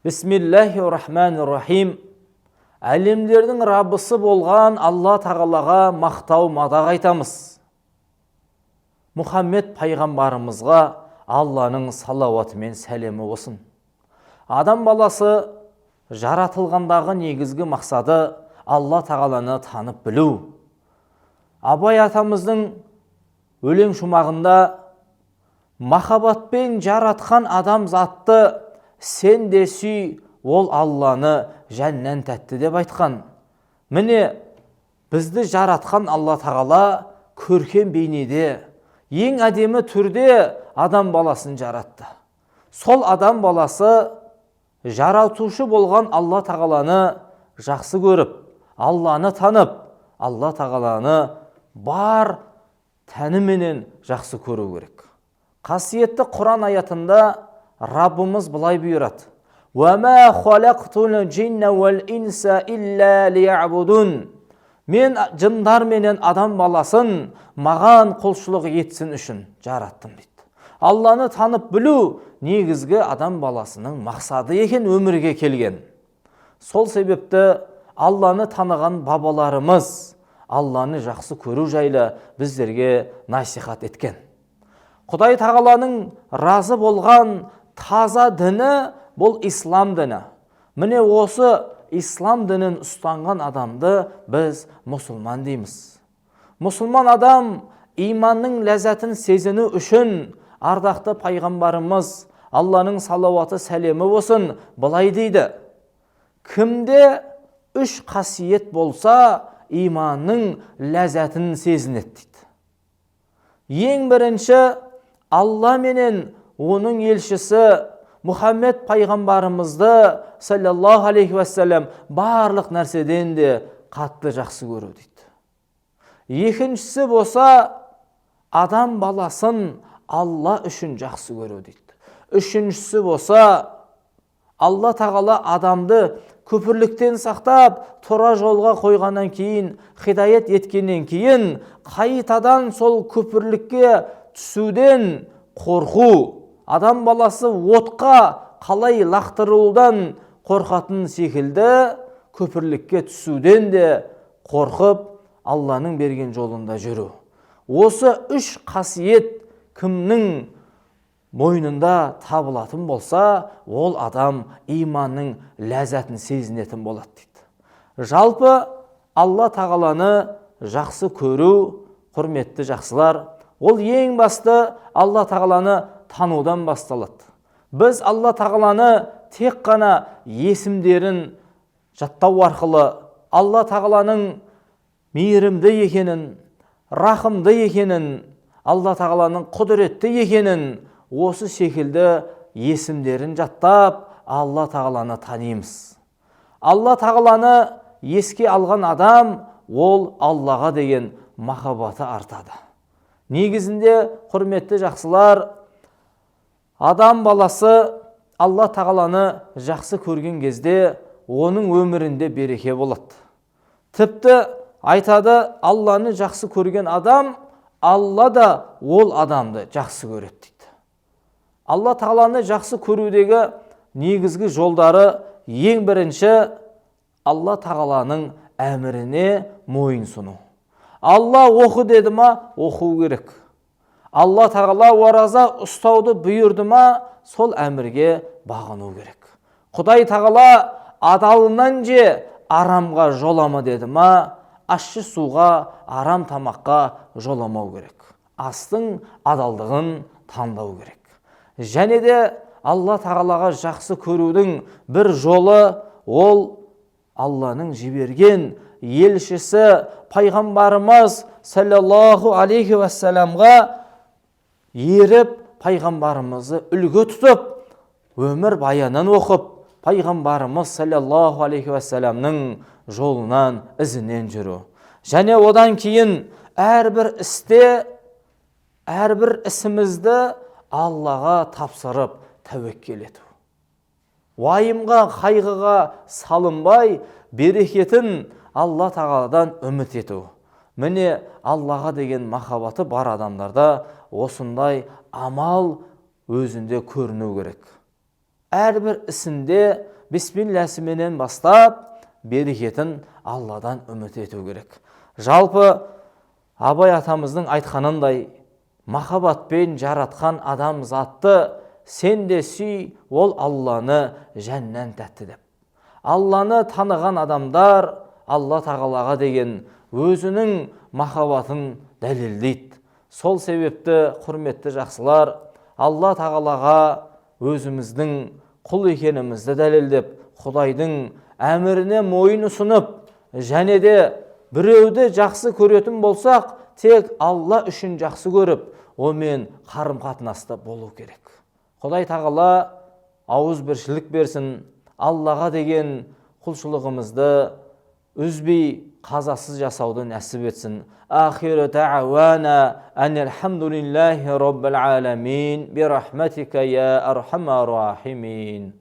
Бисмиллахир-рахманир-рахим. Әлемдердің Раббысы болған Алла тағалаға мақтау мадақ айтамыз. Мұхаммед пайғамбарымызға Алланың салауаты мен сәлемі болсын. Адам баласы жаратылғандағы негізгі мақсады Алла тағаланы танып білу. Абай атамыздың өлең шумағында махаббатпен жаратқан адам затты сен де сүй, ол Алланы жәннан тәтті деп айтқан. Міне, бізді жаратқан Алла тағала көркем бейнеде, ең әдемі түрде адам баласын жаратты. Сол адам баласы жаратушы болған Алла тағаланы жақсы көріп, Алланы танып, Алла тағаланы бар тәніменен жақсы көру керек. Қасиетті Құран аятында Раббымыз былай бұйырады: وَمَا خَلَقْتُ الْجِنَّ وَالْإِنْسَ إِلَّا لِيَعْبُدُونَ. Мен жындар менен адам баласын маған құлшылық етсін үшін жараттым дейді. Алланы танып білу негізгі адам баласының мақсады екен өмірге келген. Сол себепті Алланы таныған бабаларымыз Алланы жақсы көру жайлы біздерге насихат еткен. Құдай тағаланың разы болған таза діні бұл ислам діні. Міне осы ислам дінін ұстанған адамды біз мұсылман дейміз. Мұсылман адам иманның ләззатын сезіну үшін ардақты пайғамбарымыз Алланың салауаты сәлемі болсын былай дейді: кімде үш қасиет болса иманның ләззатын сезінеді дейді. Ең бірінші, Алла менен оның елшісі Мұхаммед пайғамбарымызды саллаллаху алейхи уассалам барлық нәрседен де қатты жақсы көру дейді. Екіншісі болса, адам баласын Алла үшін жақсы көру дейді. Үшіншісі болса, Алла тағала адамды күпірліктен сақтап, тура жолға қойғаннан кейін, хидаят еткеннен кейін, қайтадан сол күпірлікке түсуден қорқу. Адам баласы отқа қалай лақтырылудан қорқатын секілді, күпірлікке түсуден де қорқып, Алланың берген жолында жүру. Осы үш қасиет кімнің мойнында табылатын болса, ол адам иманның ләззатын сезінетін болады дейді. Жалпы Алла тағаланы жақсы көру, құрметті жақсылар, ол ең басты Алла тағаланы танудан басталады. Біз Алла тағаланы тек қана есімдерін жаттау арқылы Алла тағаланың мейірімді екенін, рахымды екенін, Алла тағаланың құдіретті екенін, осы секілді есімдерін жаттап Алла тағаланы танимыз. Алла тағаланы еске алған адам, ол Аллаға деген махаббаты артады. Негізінде, құрметті жақсылар, адам баласы Алла тағаланы жақсы көрген кезде оның өмірінде береке болады. Тіпті айтады, Алланы жақсы көрген адам, Алла да ол адамды жақсы көреді дейді. Алла тағаланы жақсы көрудегі негізгі жолдары ең бірінші, Алла тағаланың әміріне мойынсыну. Алла оқы деді ма, оқу керек. Алла тағала ораза ұстауды бұйырды ма, сол әмірге бағыну керек. Құдай тағала адалынан же, арамға жолама деді ма, ащы суға, арам тамаққа жоламау керек. Астың адалдығын таңдау керек. Және де Алла тағалаға жақсы көрудің бір жолы, ол Алланың жіберген елшісі пайғамбарымыз саллаллаху алейхи уассаламға еріп, пайғамбарымызды үлгі тұтып, өмір баянын оқып, пайғамбарымыз саллаллаху алейхи уассаламның жолынан, ізінен жүру. Және одан кейін әрбір істе, әрбір ісімізді Аллаға тапсырып тәуекел ету. Уайымға, қайғыға салынбай, берекетін Алла тағаладан үміт ету. Міне Аллаға деген махаббаты бар адамдарда осындай амал өзінде көріну керек. Әрбір ісінде бисмилласыменен бастап, берекетін Алладан үміт ету керек. Жалпы Абай атамыздың айтқанындай, махаббатпен жаратқан адам затты сен де сүй, ол Алланы жәннан тәтті деп. Алланы таныған адамдар Алла тағалаға деген өзінің махаббатын дәлелдейді. Сол себепті, құрметті жақсылар, Алла тағалаға өзіміздің құл екенімізді дәлелдеп, Құдайдың әміріне мойын ұсынып, және де біреуді жақсы көретін болсақ, тек Алла үшін жақсы көріп, онымен қарым-қатынаста болу керек. Құдай тағала ауызбіршілік берсін, Аллаға деген құлшылығымызды үзбей, қазасыз жасауды нәсіп етсін. Ахиру дa'wana анилхамдулиллахи rabbil alamin bi rahmatika ya arhamar rahimin.